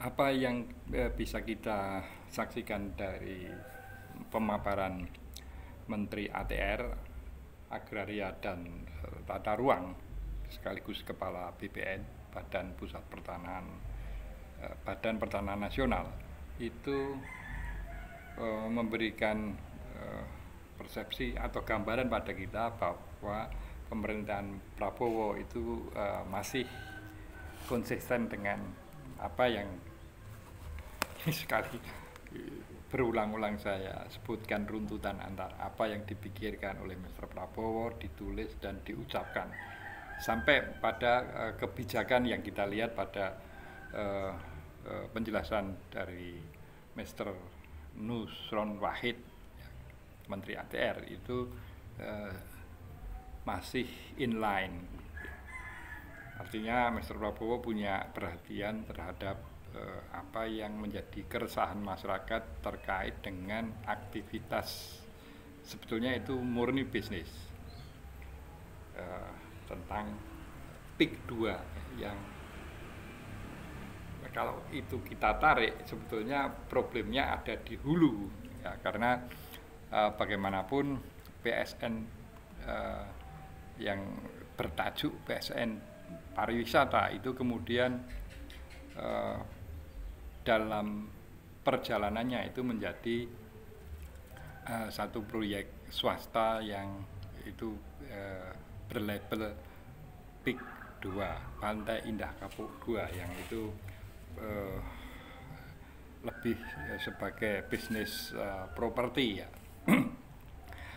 Apa yang bisa kita saksikan dari pemaparan Menteri ATR, Agraria dan Tata Ruang sekaligus Kepala BPN, Badan Pusat Pertanahan, Badan Pertanahan Nasional itu memberikan persepsi atau gambaran pada kita bahwa pemerintahan Prabowo itu masih konsisten dengan apa yang sekali berulang-ulang saya sebutkan, runtutan antara apa yang dipikirkan oleh Mr. Prabowo, ditulis dan diucapkan sampai pada kebijakan yang kita lihat pada penjelasan dari Mr. Nusron Wahid, Menteri ATR itu masih inline. Artinya Mr. Prabowo punya perhatian terhadap apa yang menjadi keresahan masyarakat terkait dengan aktivitas, sebetulnya itu murni bisnis, tentang PIK 2 yang kalau itu kita tarik sebetulnya problemnya ada di hulu ya, karena bagaimanapun PSN yang bertajuk PSN pariwisata itu kemudian dalam perjalanannya itu menjadi satu proyek swasta yang itu berlabel PIK 2, Pantai Indah Kapuk 2, yang itu lebih sebagai bisnis properti ya.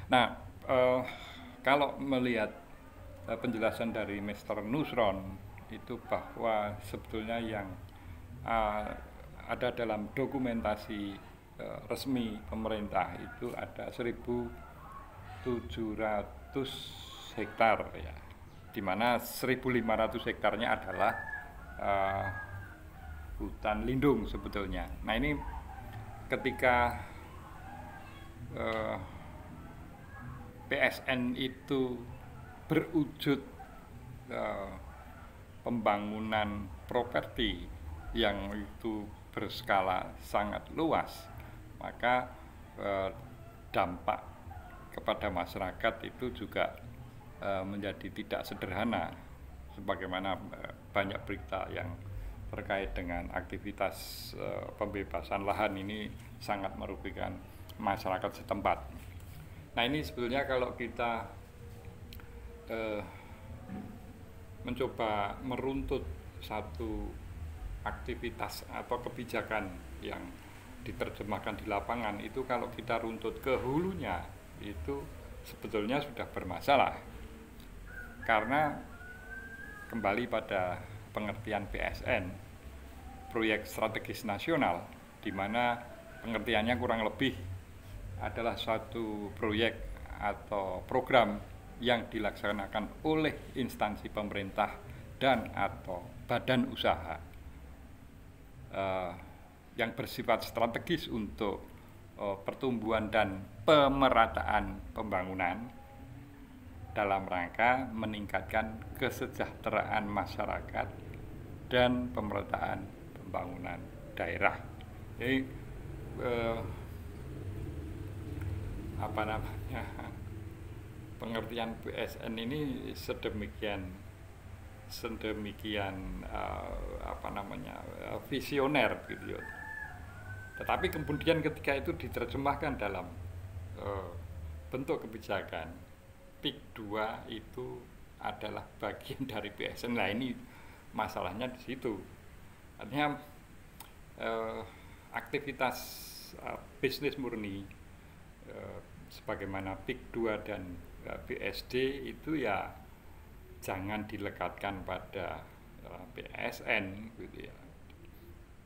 Nah, kalau melihat penjelasan dari Mr. Nusron itu bahwa sebetulnya yang ada dalam dokumentasi resmi pemerintah itu ada 1.700 hektar ya, di mana 1.500 hektarnya adalah hutan lindung sebetulnya. Nah ini ketika PSN itu berwujud pembangunan properti yang itu berskala sangat luas, maka dampak kepada masyarakat itu juga menjadi tidak sederhana, sebagaimana banyak berita yang terkait dengan aktivitas pembebasan lahan ini sangat merugikan masyarakat setempat. Nah ini sebetulnya kalau kita mencoba meruntut satu aktivitas atau kebijakan yang diterjemahkan di lapangan, itu kalau kita runtut ke hulunya itu sebetulnya sudah bermasalah, karena kembali pada pengertian PSN, proyek strategis nasional, di mana pengertiannya kurang lebih adalah suatu proyek atau program yang dilaksanakan oleh instansi pemerintah dan atau badan usaha yang bersifat strategis untuk pertumbuhan dan pemerataan pembangunan dalam rangka meningkatkan kesejahteraan masyarakat dan pemerataan pembangunan daerah. Jadi pengertian PSN ini sedemikian visioner gitu ya. Tetapi kemudian ketika itu diterjemahkan dalam bentuk kebijakan, PIK 2 itu adalah bagian dari PSN. Nah ini masalahnya di situ. Artinya aktivitas bisnis murni sebagaimana PIK 2 dan BSD itu ya jangan dilekatkan pada PSN gitu ya,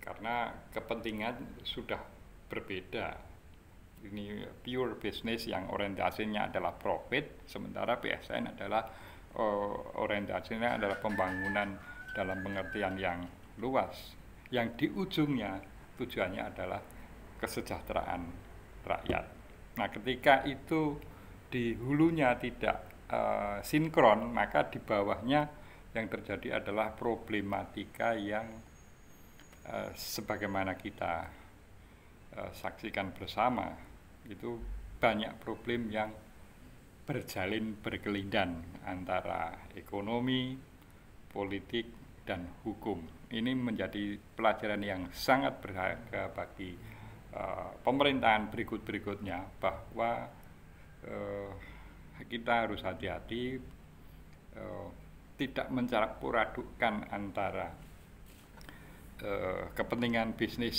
karena kepentingan sudah berbeda. Ini pure business yang orientasinya adalah profit, sementara PSN adalah orientasinya adalah pembangunan dalam pengertian yang luas, yang di ujungnya tujuannya adalah kesejahteraan rakyat. Nah ketika itu di hulunya tidak sinkron, maka di bawahnya yang terjadi adalah problematika yang sebagaimana kita saksikan bersama, itu banyak problem yang berjalin berkelindan antara ekonomi, politik, dan hukum. Ini menjadi pelajaran yang sangat berharga bagi pemerintahan berikut-berikutnya, bahwa kita harus hati-hati tidak mencampur adukkan antara kepentingan bisnis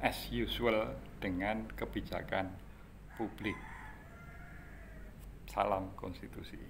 as usual dengan kebijakan publik. Salam konstitusi.